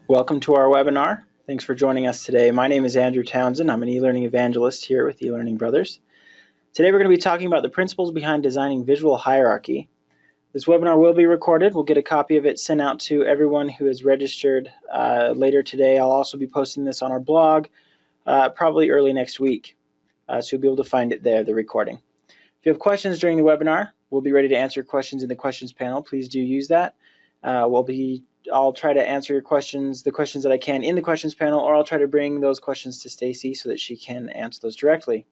Welcome to our webinar. Thanks for joining us today. My name is Andrew Townsend. I'm an e-learning evangelist here with eLearning Brothers. Today we're going to be talking about the principles behind designing visual hierarchy. This webinar will be recorded. We'll get a copy of it sent out to everyone who is registered later today. I'll also be posting this on our blog probably early next week, so you'll be able to find it there, the recording. If you have questions during the webinar, we'll be ready to answer questions in the questions panel. Please do use that. I'll try to answer your questions, the questions that I can in the questions panel, or I'll try to bring those questions to Stacey so that she can answer those directly.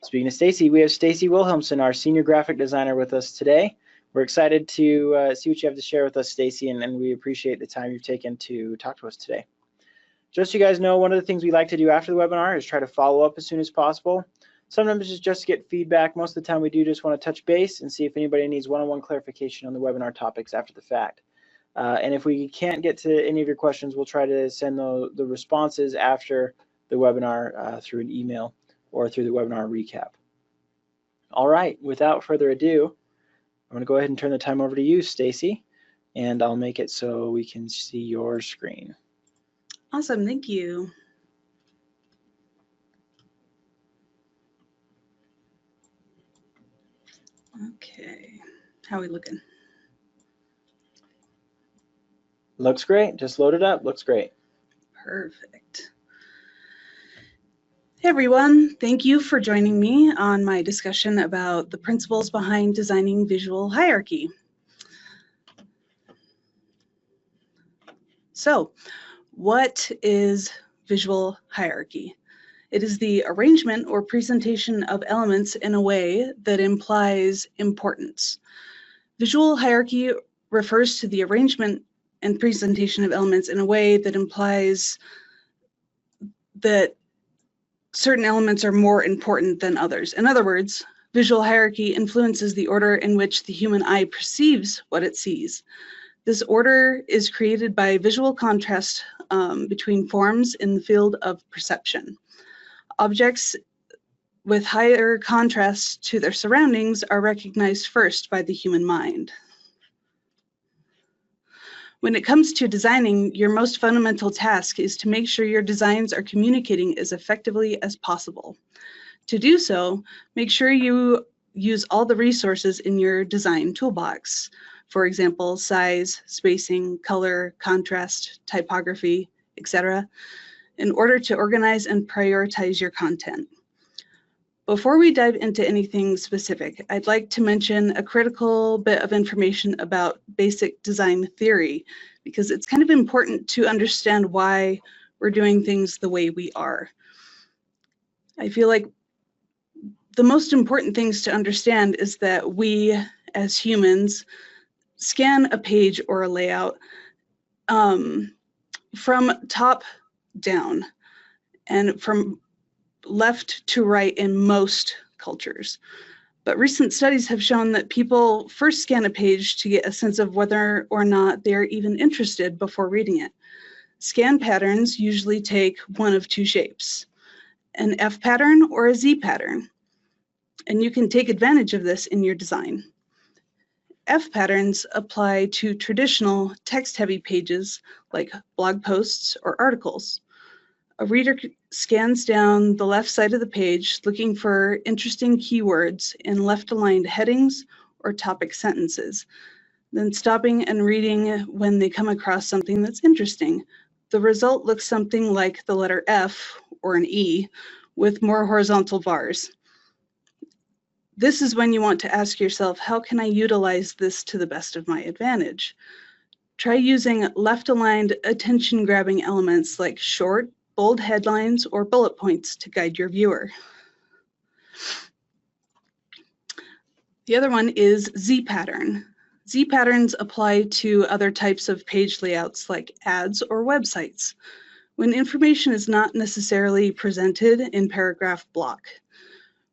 Speaking of Stacey, we have Stacey Wilhelmsen, our senior graphic designer, with us today. We're excited to see what you have to share with us, Stacey, and we appreciate the time you've taken to talk to us today. Just so you guys know, one of the things we like to do after the webinar is try to follow up as soon as possible. Sometimes it's just to get feedback. Most of the time we do just want to touch base and see if anybody needs one-on-one clarification on the webinar topics after the fact. And if we can't get to any of your questions, we'll try to send the responses after the webinar through an email or through the webinar recap. All right, without further ado, I'm going to go ahead and turn the time over to you, Stacey, and I'll make it so we can see your screen. Awesome, thank you. Okay, how are we looking? Looks great. Just load it up. Looks great. Perfect. Hey everyone, thank you for joining me on my discussion about the principles behind designing visual hierarchy. So, what is visual hierarchy? It is the arrangement or presentation of elements in a way that implies importance. Visual hierarchy refers to the arrangement and presentation of elements in a way that implies that certain elements are more important than others. In other words, visual hierarchy influences the order in which the human eye perceives what it sees. This order is created by visual contrast between forms in the field of perception. Objects with higher contrast to their surroundings are recognized first by the human mind. When it comes to designing, your most fundamental task is to make sure your designs are communicating as effectively as possible. To do so, make sure you use all the resources in your design toolbox. For example, size, spacing, color, contrast, typography, etc., in order to organize and prioritize your content. Before we dive into anything specific, I'd like to mention a critical bit of information about basic design theory, because it's kind of important to understand why we're doing things the way we are. I feel like the most important things to understand is that we, as humans, scan a page or a layout from top down and from left to right in most cultures. But recent studies have shown that people first scan a page to get a sense of whether or not they're even interested before reading it. Scan patterns usually take one of two shapes, an F pattern or a Z pattern, and you can take advantage of this in your design. F patterns apply to traditional text-heavy pages like blog posts or articles. A reader scans down the left side of the page looking for interesting keywords in left-aligned headings or topic sentences, then stopping and reading when they come across something that's interesting. The result looks something like the letter F or an E with more horizontal bars. This is when you want to ask yourself, how can I utilize this to the best of my advantage? Try using left-aligned attention-grabbing elements like short, bold headlines or bullet points to guide your viewer. The other one is Z pattern. Z patterns apply to other types of page layouts like ads or websites, when information is not necessarily presented in paragraph block.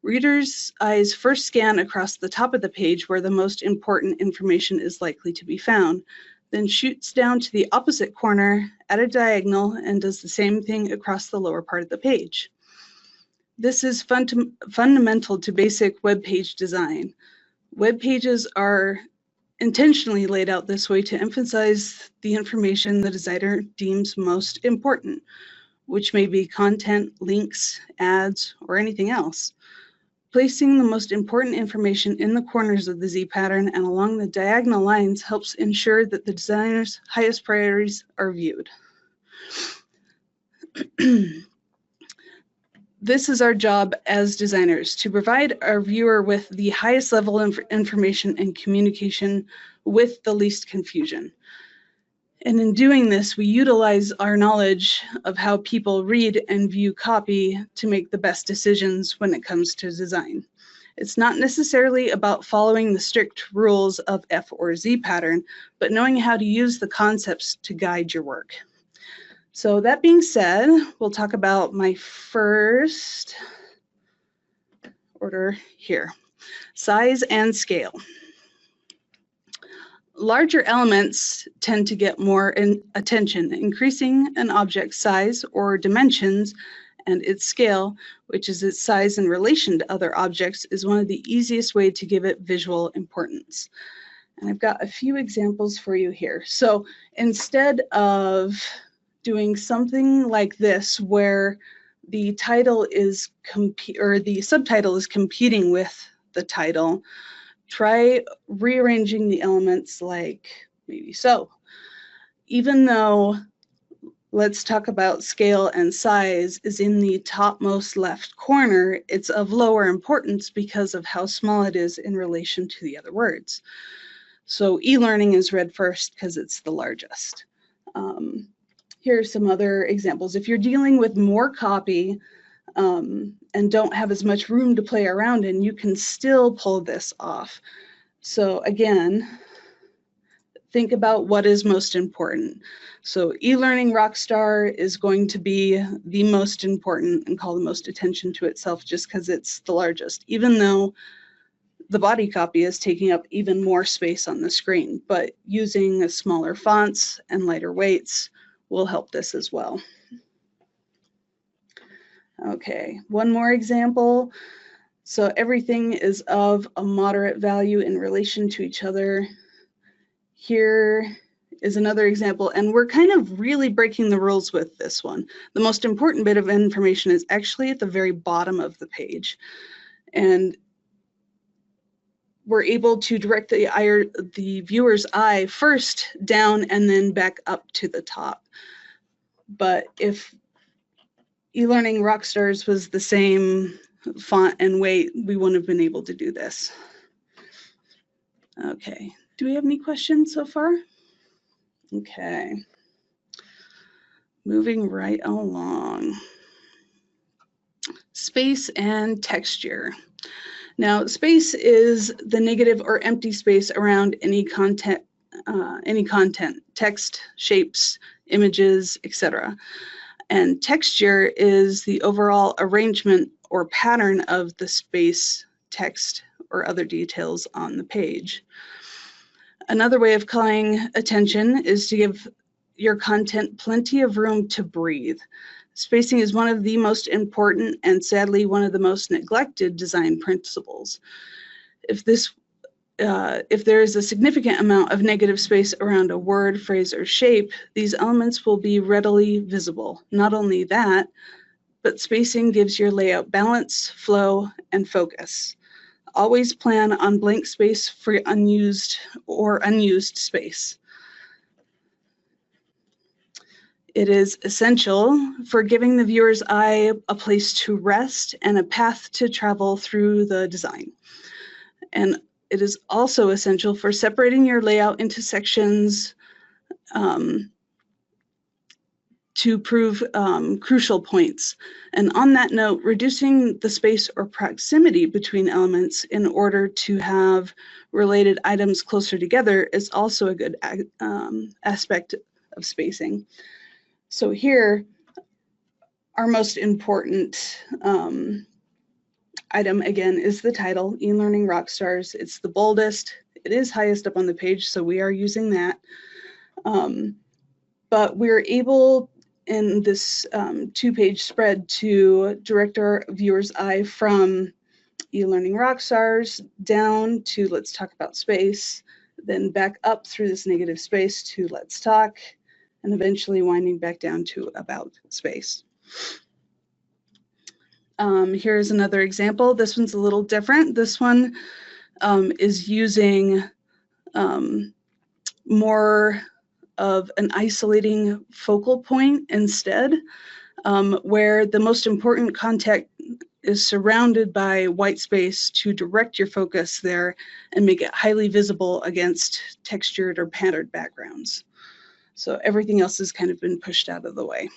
Readers' eyes first scan across the top of the page where the most important information is likely to be found, then shoots down to the opposite corner at a diagonal and does the same thing across the lower part of the page. This is fundamental to basic web page design. Web pages are intentionally laid out this way to emphasize the information the designer deems most important, which may be content, links, ads, or anything else. Placing the most important information in the corners of the Z pattern and along the diagonal lines helps ensure that the designer's highest priorities are viewed. This is our job as designers, to provide our viewer with the highest level of information and communication with the least confusion. And in doing this, we utilize our knowledge of how people read and view copy to make the best decisions when it comes to design. It's not necessarily about following the strict rules of F or Z pattern, but knowing how to use the concepts to guide your work. So that being said, we'll talk about my first order here, size and scale. Larger elements tend to get more attention. Increasing an object's size or dimensions and its scale, which is its size in relation to other objects, is one of the easiest ways to give it visual importance. And I've got a few examples for you here. So instead of doing something like this, where the title is the subtitle is competing with the title, try rearranging the elements like maybe so. Even though let's talk about scale and size is in the topmost left corner, it's of lower importance because of how small it is in relation to the other words. So e-learning is read first because it's the largest. Here are some other examples. If you're dealing with more copy and don't have as much room to play around in, you can still pull this off. So again, think about what is most important. So e-learning rockstar is going to be the most important and call the most attention to itself just because it's the largest, even though the body copy is taking up even more space on the screen, but using smaller fonts and lighter weights will help this as well. Okay, one more example. So everything is of a moderate value in relation to each other. Here is another example, and we're kind of really breaking the rules with this one. The most important bit of information is actually at the very bottom of the page. And we're able to direct the viewer's eye first down and then back up to the top. But if e-learning rockstars was the same font and weight, we wouldn't have been able to do this. Okay, do we have any questions so far? Okay, moving right along. Space and texture. Now, space is the negative or empty space around any content, text, shapes, images, etc. And texture is the overall arrangement or pattern of the space, text, or other details on the page. Another way of calling attention is to give your content plenty of room to breathe. Spacing is one of the most important and sadly one of the most neglected design principles. If there is a significant amount of negative space around a word, phrase, or shape, these elements will be readily visible. Not only that, but spacing gives your layout balance, flow, and focus. Always plan on blank space for unused space. It is essential for giving the viewer's eye a place to rest and a path to travel through the design. And it is also essential for separating your layout into sections to prove crucial points. And on that note, reducing the space or proximity between elements in order to have related items closer together is also a good aspect of spacing. So here, our most important item, again, is the title, e-learning rockstars. It's the boldest. It is highest up on the page, so we are using that. But we're able, in this two-page spread, to direct our viewer's eye from e-learning rockstars down to let's talk about space, then back up through this negative space to let's talk, and eventually winding back down to about space. Here's another example. This one's a little different. This one is using more of an isolating focal point instead, where the most important contact is surrounded by white space to direct your focus there and make it highly visible against textured or patterned backgrounds. So everything else has kind of been pushed out of the way.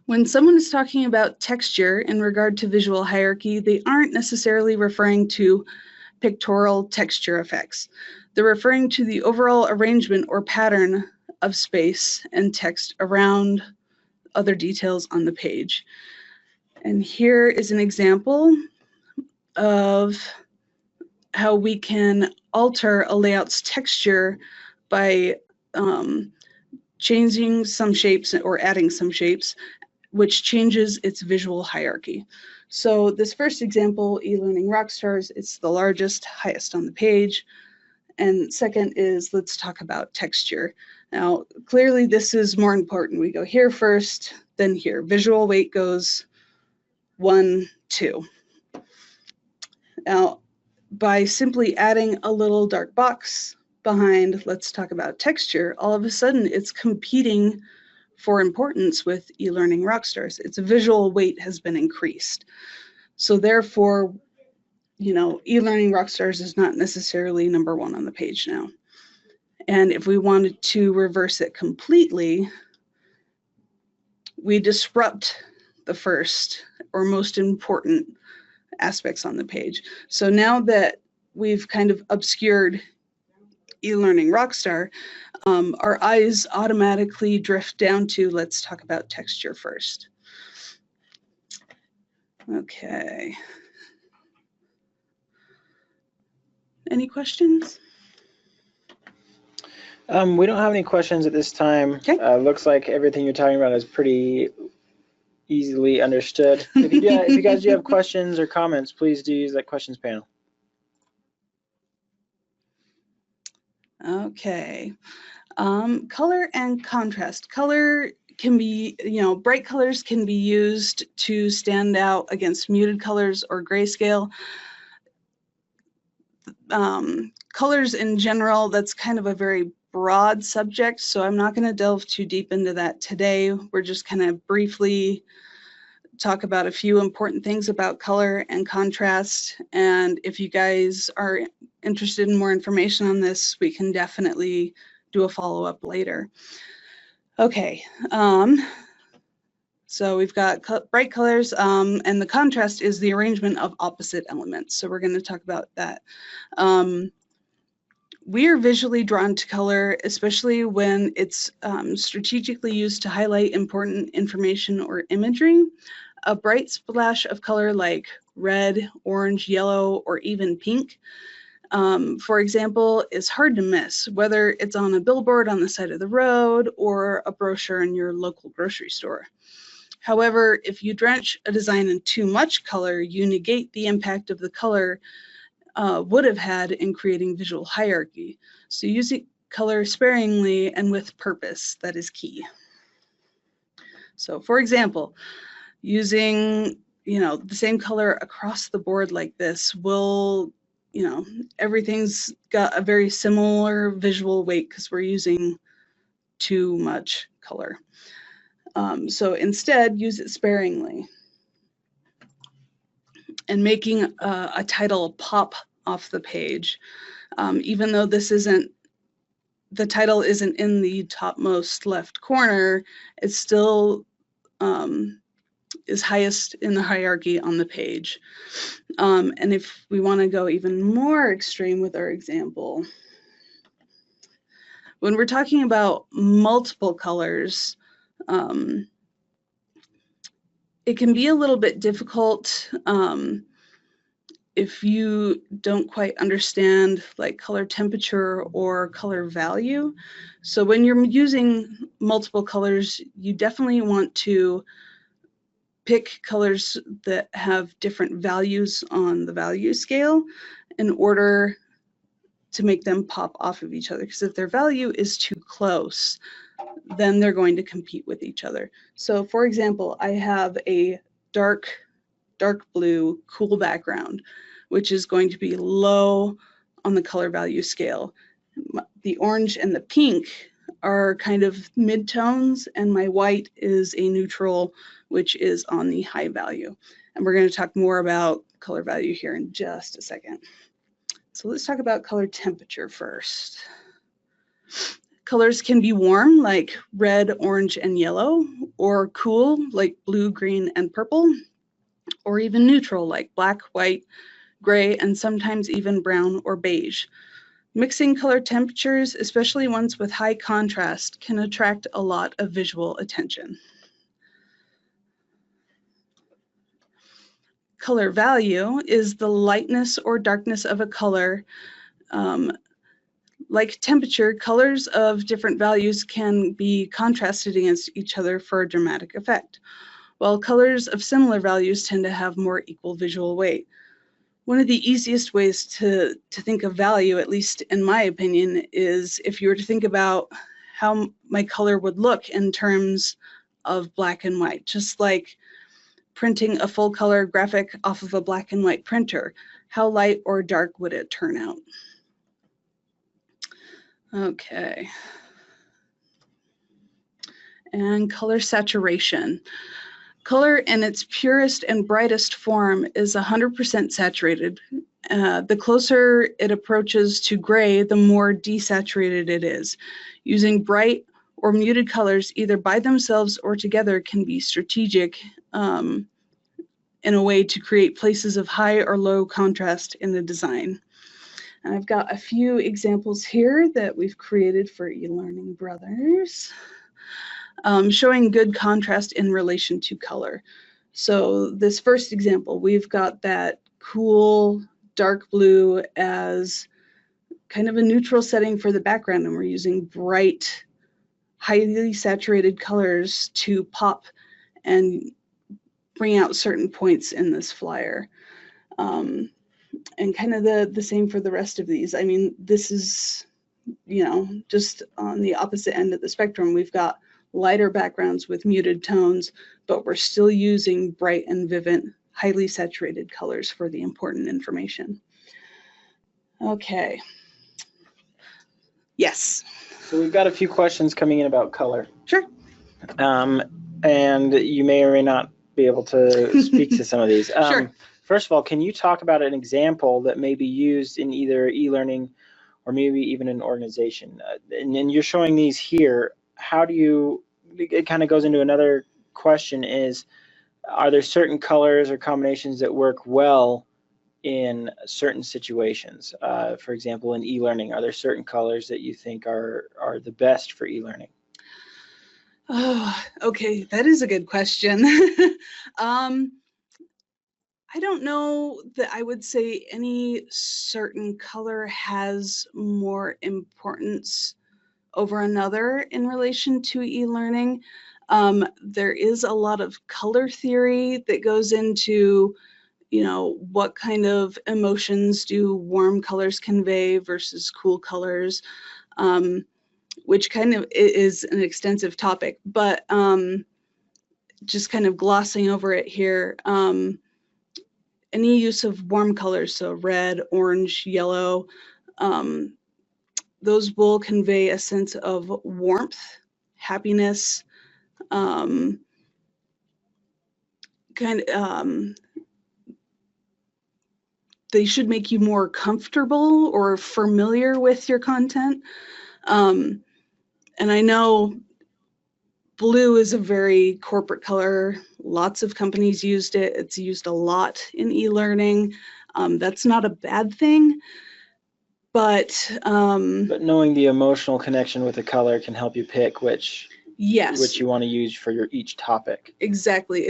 When someone is talking about texture in regard to visual hierarchy, they aren't necessarily referring to pictorial texture effects. They're referring to the overall arrangement or pattern of space and text around other details on the page. And here is an example of how we can alter a layout's texture by changing some shapes or adding some shapes, which changes its visual hierarchy. So this first example, e-learning rockstars, it's the largest, highest on the page. And second is, let's talk about texture. Now, clearly this is more important. We go here first, then here. Visual weight goes 1, 2. Now, by simply adding a little dark box behind, let's talk about texture, all of a sudden it's competing for importance with e-learning rockstars. Its visual weight has been increased. So therefore, you know, e-learning rockstars is not necessarily number 1 on the page now. And if we wanted to reverse it completely, we disrupt the first or most important aspects on the page. So now that we've kind of obscured e-learning rockstar, our eyes automatically drift down to, let's talk about texture first. Okay. Any questions? We don't have any questions at this time. Okay. Looks like everything you're talking about is pretty easily understood. If you guys do have questions or comments, please do use that questions panel. Okay. Color and contrast. Color can be, bright colors can be used to stand out against muted colors or grayscale. Colors in general, that's kind of a very broad subject, so I'm not going to delve too deep into that today. We're just kind of briefly talk about a few important things about color and contrast, and if you guys are interested in more information on this, we can definitely do a follow-up later. Okay, so we've got bright colors, and the contrast is the arrangement of opposite elements, so we're going to talk about that. We are visually drawn to color, especially when it's strategically used to highlight important information or imagery. A bright splash of color like red, orange, yellow, or even pink, for example, is hard to miss, whether it's on a billboard on the side of the road or a brochure in your local grocery store. However, if you drench a design in too much color, you negate the impact of the color would have had in creating visual hierarchy. So using color sparingly and with purpose, that is key. So for example, using the same color across the board like this will, everything's got a very similar visual weight because we're using too much color. So instead, use it sparingly. And making a title pop off the page, even though the title isn't in the topmost left corner, it still is highest in the hierarchy on the page. And if we want to go even more extreme with our example, when we're talking about multiple colors, it can be a little bit difficult if you don't quite understand like color temperature or color value. So when you're using multiple colors, you definitely want to pick colors that have different values on the value scale in order to make them pop off of each other, because if their value is too close, then they're going to compete with each other. So for example, I have a dark blue cool background, which is going to be low on the color value scale. The orange and the pink are kind of mid-tones, and my white is a neutral, which is on the high value. And we're going to talk more about color value here in just a second. So let's talk about color temperature first. Colors can be warm, like red, orange, and yellow, or cool, like blue, green, and purple, or even neutral, like black, white, gray, and sometimes even brown or beige. Mixing color temperatures, especially ones with high contrast, can attract a lot of visual attention. Color value is the lightness or darkness of a color. Like temperature, colors of different values can be contrasted against each other for a dramatic effect, while colors of similar values tend to have more equal visual weight. One of the easiest ways to think of value, at least in my opinion, is if you were to think about how my color would look in terms of black and white, just like printing a full color graphic off of a black and white printer. How light or dark would it turn out? Okay. And color saturation. Color in its purest and brightest form is 100% saturated. The closer it approaches to gray, the more desaturated it is. Using bright or muted colors either by themselves or together can be strategic in a way to create places of high or low contrast in the design. And I've got a few examples here that we've created for eLearning Brothers, showing good contrast in relation to color. So this first example, we've got that cool dark blue as kind of a neutral setting for the background, and we're using bright, highly saturated colors to pop and bring out certain points in this flyer. And kind of the same for the rest of these. I mean, this is, you know, just on the opposite end of the spectrum. We've got lighter backgrounds with muted tones, but we're still using bright and vivid, highly saturated colors for the important information. Okay. Yes. So we've got a few questions coming in about color. Sure. And you may or may not be able to speak to some of these. Sure. First of all, can you talk about an example that may be used in either e-learning or maybe even an organization? And you're showing these here. How do you, it kind of goes into another question is, are there certain colors or combinations that work well in certain situations? For example, in e-learning, are there certain colors that you think are the best for e-learning? Oh, okay, that is a good question. I don't know that I would say any certain color has more importance over another in relation to e-learning. There is a lot of color theory that goes into, you know, what kind of emotions do warm colors convey versus cool colors, which kind of is an extensive topic, but just kind of glossing over it here. Any use of warm colors, so red, orange, yellow, those will convey a sense of warmth, happiness, they should make you more comfortable or familiar with your content. And I know blue is a very corporate color. Lots of companies used it. It's used a lot in e-learning. That's not a bad thing, but knowing the emotional connection with the color can help you pick which you want to use for your each topic. Exactly.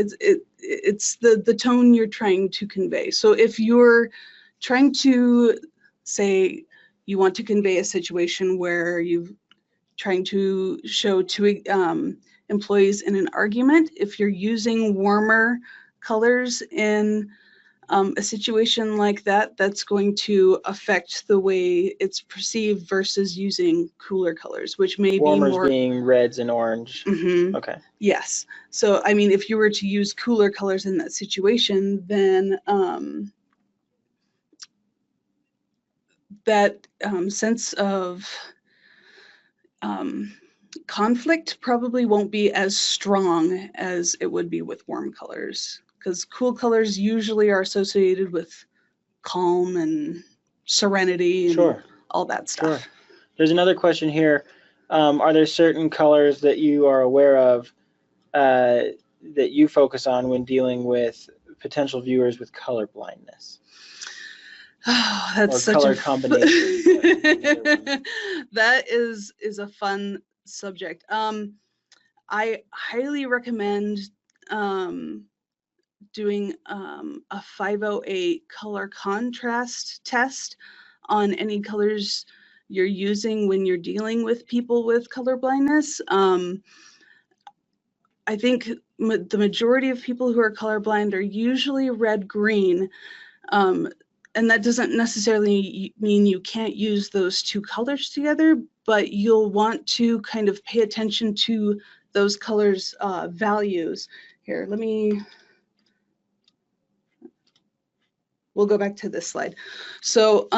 It's the tone you're trying to convey. So if you're trying to say you want to convey a situation where you're trying to show two employees in an argument, if you're using warmer colors in a situation like that, that's going to affect the way it's perceived versus using cooler colors, which may Warmers be more being reds and orange. Okay. Yes. So, I mean, if you were to use cooler colors in that situation, then that sense of conflict probably won't be as strong as it would be with warm colors, because cool colors usually are associated with calm and serenity and all that stuff. Sure. There's another question here. Are there certain colors that you are aware of that you focus on when dealing with potential viewers with color blindness? Oh, that's or such color a combinations. That is a fun subject. I highly recommend doing a 508 color contrast test on any colors you're using when you're dealing with people with color blindness. I think the majority of people who are colorblind are usually red-green. And that doesn't necessarily mean you can't use those two colors together, but you'll want to kind of pay attention to those colors' values. Here, we'll go back to this slide. So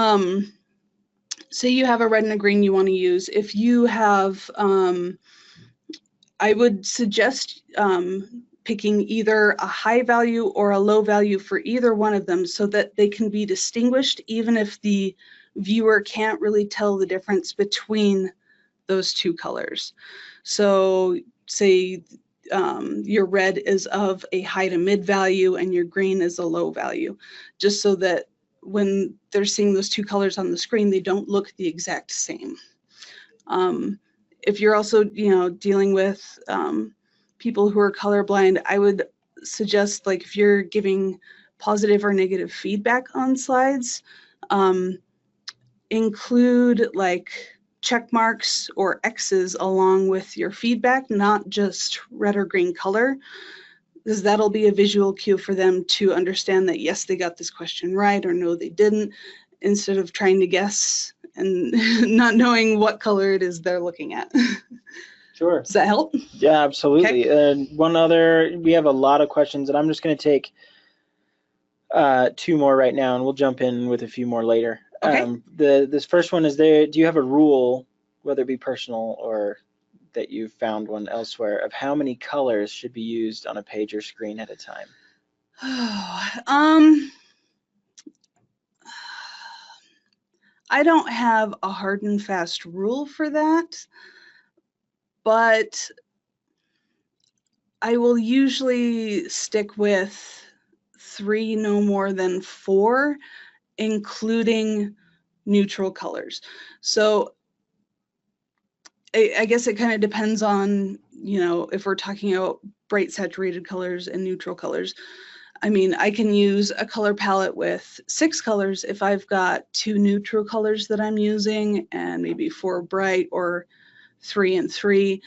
say you have a red and a green you want to use. If you have, I would suggest picking either a high value or a low value for either one of them so that they can be distinguished even if the viewer can't really tell the difference between those two colors. So say your red is of a high to mid value and your green is a low value, just so that when they're seeing those two colors on the screen, they don't look the exact same. If you're also, dealing with people who are colorblind, I would suggest, like, if you're giving positive or negative feedback on slides, include like check marks or X's along with your feedback, not just red or green color, because that'll be a visual cue for them to understand that yes, they got this question right, or no, they didn't, instead of trying to guess and not knowing what color it is they're looking at. Sure. Does that help? Yeah, absolutely. Okay. And one other, we have a lot of questions, and I'm just going to take two more right now, and we'll jump in with a few more later. Okay. This first one is do you have a rule, whether it be personal or that you've found one elsewhere, of how many colors should be used on a page or screen at a time? I don't have a hard and fast rule for that, but I will usually stick with 3, no more than 4, including neutral colors. So I guess it kind of depends on, if we're talking about bright saturated colors and neutral colors. I mean, I can use a color palette with 6 colors if I've got 2 neutral colors that I'm using and maybe 4 bright, or 3 and 3.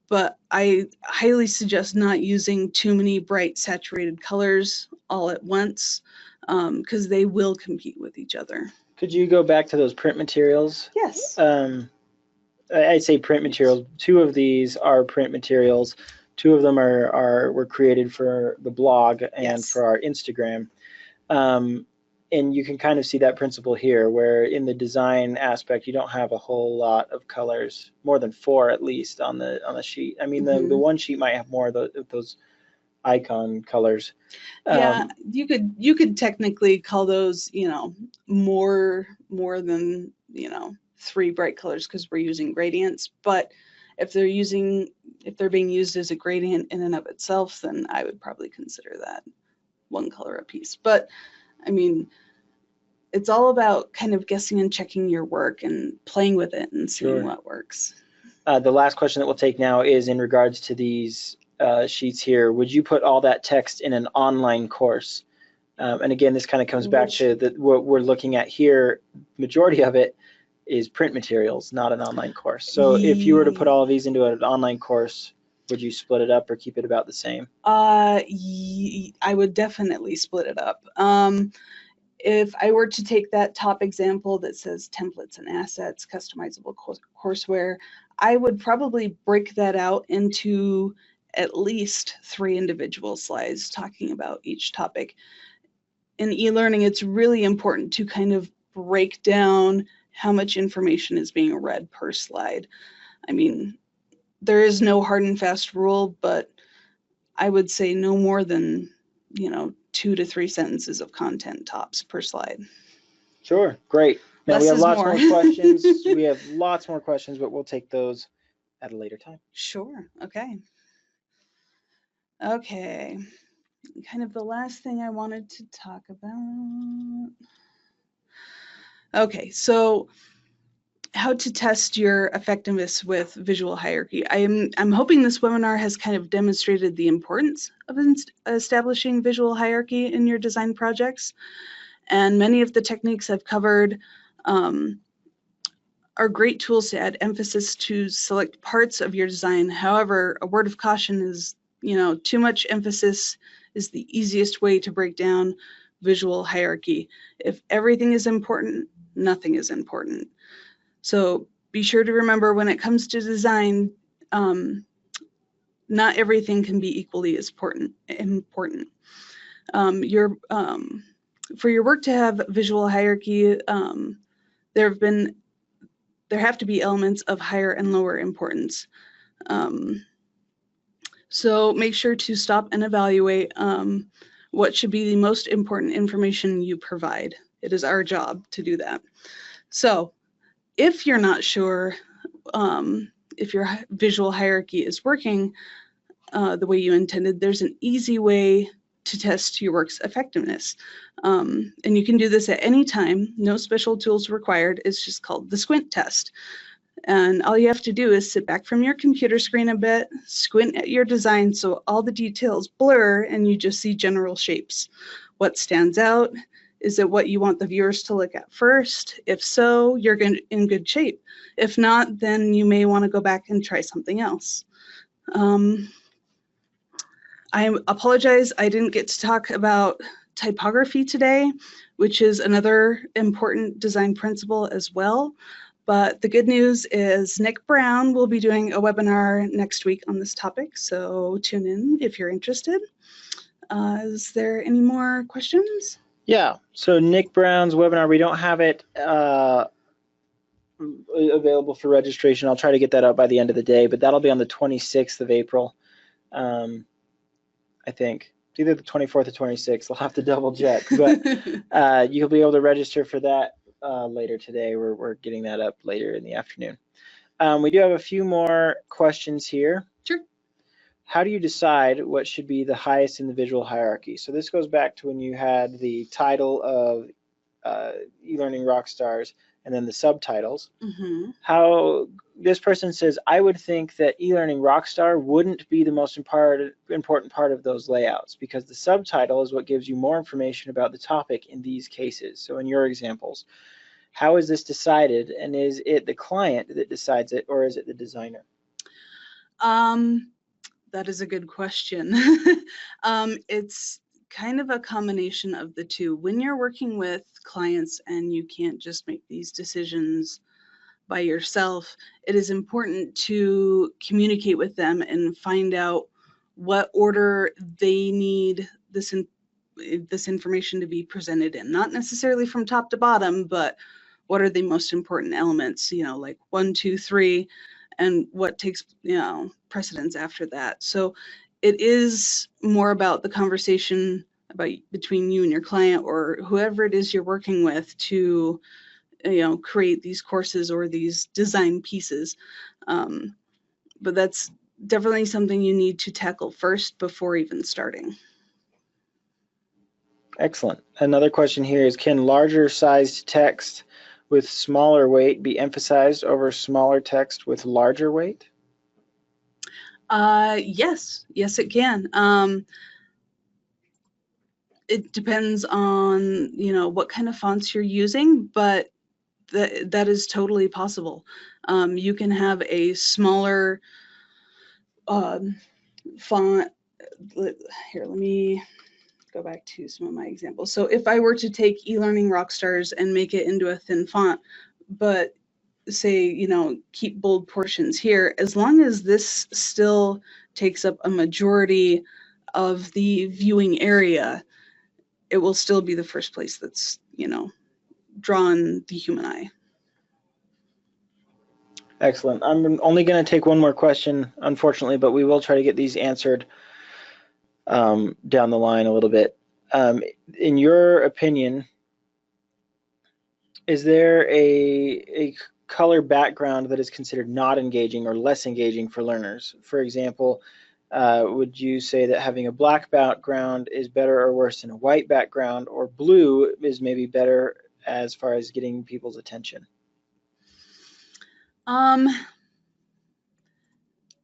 But I highly suggest not using too many bright saturated colors all at once, because they will compete with each other. Could you go back to those print materials? Yes. I say print materials. 2 of these are print materials. 2 of them were created for the blog and Yes. for our Instagram. And you can kind of see that principle here, where in the design aspect, you don't have a whole lot of colors, more than 4 at least on the sheet. I mean, the one sheet might have more of those icon colors. Yeah, you could technically call those, more than, 3 bright colors, because we're using gradients. But if they're being used as a gradient in and of itself, then I would probably consider that 1 color a piece. But I mean, it's all about kind of guessing and checking your work and playing with it and seeing what works. The last question that we'll take now is in regards to these sheets here. Would you put all that text in an online course? And again, this kind of comes back to what we're looking at here. Majority of it is print materials, not an online course. So if you were to put all of these into an online course, would you split it up or keep it about the same? I would definitely split it up. If I were to take that top example that says templates and assets, customizable courseware, I would probably break that out into at least 3 individual slides talking about each topic. In e-learning, it's really important to kind of break down how much information is being read per slide. I mean, there is no hard and fast rule, but I would say no more than, 2 to 3 sentences of content tops per slide. Sure, great. Now Less we have is lots more. more questions. We have lots more questions, but we'll take those at a later time. Sure, okay. Okay, kind of the last thing I wanted to talk about. Okay, so how to test your effectiveness with visual hierarchy. I'm hoping this webinar has kind of demonstrated the importance of establishing visual hierarchy in your design projects. And many of the techniques I've covered are great tools to add emphasis to select parts of your design. However, a word of caution is, too much emphasis is the easiest way to break down visual hierarchy. If everything is important, nothing is important. So be sure to remember, when it comes to design, not everything can be equally as important. For your work to have visual hierarchy, there have to be elements of higher and lower importance. So make sure to stop and evaluate what should be the most important information you provide. It is our job to do that. So if you're not sure if your visual hierarchy is working the way you intended, there's an easy way to test your work's effectiveness. And you can do this at any time. No special tools required. It's just called the squint test. And all you have to do is sit back from your computer screen a bit, squint at your design so all the details blur and you just see general shapes. What stands out? Is it what you want the viewers to look at first? If so, you're in good shape. If not, then you may want to go back and try something else. I apologize, I didn't get to talk about typography today, which is another important design principle as well. But the good news is Nick Brown will be doing a webinar next week on this topic, so tune in if you're interested. Is there any more questions? Yeah, so Nick Brown's webinar, we don't have it available for registration. I'll try to get that out by the end of the day, but that'll be on the 26th of April, I think. It's either the 24th or 26th. I'll have to double check, but you'll be able to register for that later today. We're getting that up later in the afternoon. We do have a few more questions here. Sure. How do you decide what should be the highest in the visual hierarchy? So this goes back to when you had the title of e-learning rock stars and then the subtitles. Mm-hmm. How this person says, I would think that e-learning rockstar wouldn't be the most important part of those layouts, because the subtitle is what gives you more information about the topic in these cases. So in your examples, how is this decided, and is it the client that decides it, or is it the designer? That is a good question. It's kind of a combination of the two. When you're working with clients and you can't just make these decisions by yourself, it is important to communicate with them and find out what order they need this information to be presented in. Not necessarily from top to bottom, but what are the most important elements, like 1, 2, 3, and what takes, precedence after that. So it is more about the conversation between you and your client, or whoever it is you're working with, to create these courses or these design pieces. But that's definitely something you need to tackle first before even starting. Excellent. Another question here is, can larger sized text with smaller weight be emphasized over smaller text with larger weight? Yes, it can. It depends on, what kind of fonts you're using, but that is totally possible. You can have a smaller font. Here, let me go back to some of my examples. So if I were to take eLearning Rockstars and make it into a thin font, but say, you know, keep bold portions here, as long as this still takes up a majority of the viewing area, it will still be the first place that's, you know, drawn the human eye. Excellent. I'm only going to take one more question, unfortunately, but we will try to get these answered down the line a little bit. In your opinion, is there a color background that is considered not engaging or less engaging for learners? For example, would you say that having a black background is better or worse than a white background, or blue is maybe better as far as getting people's attention?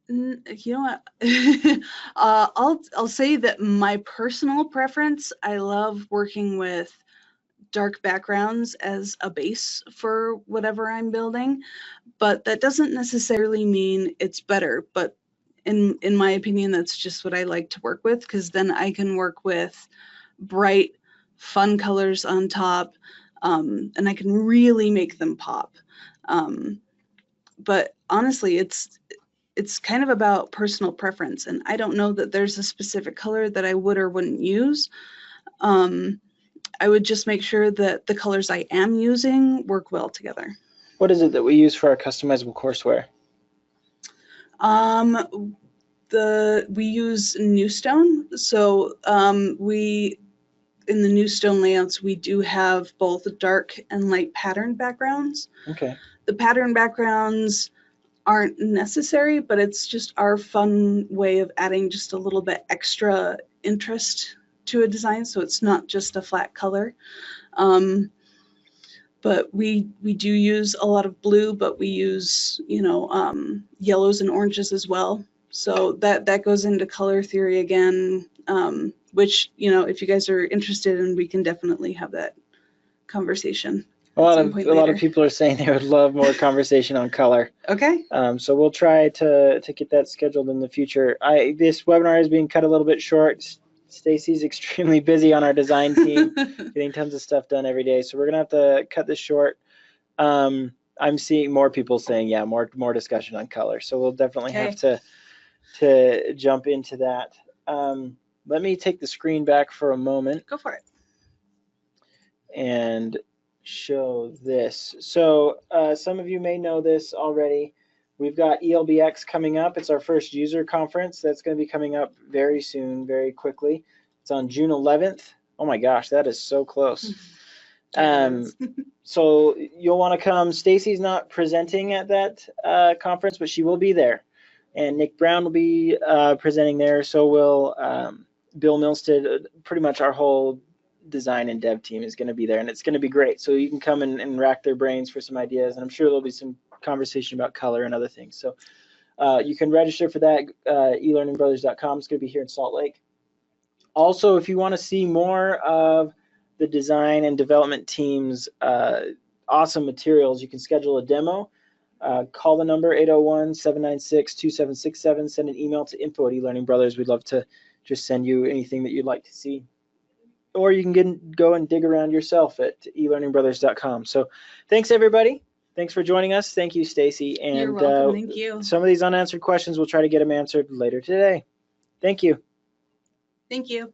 You know what? I'll say that my personal preference, I love working with dark backgrounds as a base for whatever I'm building, but that doesn't necessarily mean it's better. But in my opinion, that's just what I like to work with, because then I can work with bright, fun colors on top, and I can really make them pop. But honestly, it's kind of about personal preference, and I don't know that there's a specific color that I would or wouldn't use. I would just make sure that the colors I am using work well together. What is it that we use for our customizable courseware? We use Newstone. So in the Newstone layouts, we do have both dark and light pattern backgrounds. Okay. The pattern backgrounds aren't necessary, but it's just our fun way of adding just a little bit extra interest to a design, so it's not just a flat color. But we do use a lot of blue, but we use, you know, yellows and oranges as well. So that goes into color theory again, which, you know, if you guys are interested in, we can definitely have that conversation. A lot of people are saying they would love more conversation on color. Okay. So we'll try to get that scheduled in the future. This webinar is being cut a little bit short. Stacey's extremely busy on our design team, getting tons of stuff done every day. So we're gonna have to cut this short. I'm seeing more people saying, yeah, more discussion on color. So we'll definitely have to jump into that. Let me take the screen back for a moment. Go for it. And show this. So some of you may know this already. We've got ELBX coming up. It's our first user conference. That's going to be coming up very soon, very quickly. It's on June 11th. Oh my gosh, that is so close. So you'll want to come. Stacey's not presenting at that conference, but she will be there. And Nick Brown will be presenting there. So will Bill Milstead. Pretty much our whole design and dev team is going to be there, and it's going to be great. So you can come and rack their brains for some ideas, and I'm sure there'll be some conversation about color and other things. So you can register for that, elearningbrothers.com. It's going to be here in Salt Lake. Also, if you want to see more of the design and development team's awesome materials, you can schedule a demo. Call the number 801-796-2767. Send an email to info@elearningbrothers. We'd love to just send you anything that you'd like to see. Or you can go and dig around yourself at elearningbrothers.com. So thanks, everybody. Thanks for joining us. Thank you, Stacey. And you're welcome. Thank you. Some of these unanswered questions, we'll try to get them answered later today. Thank you. Thank you.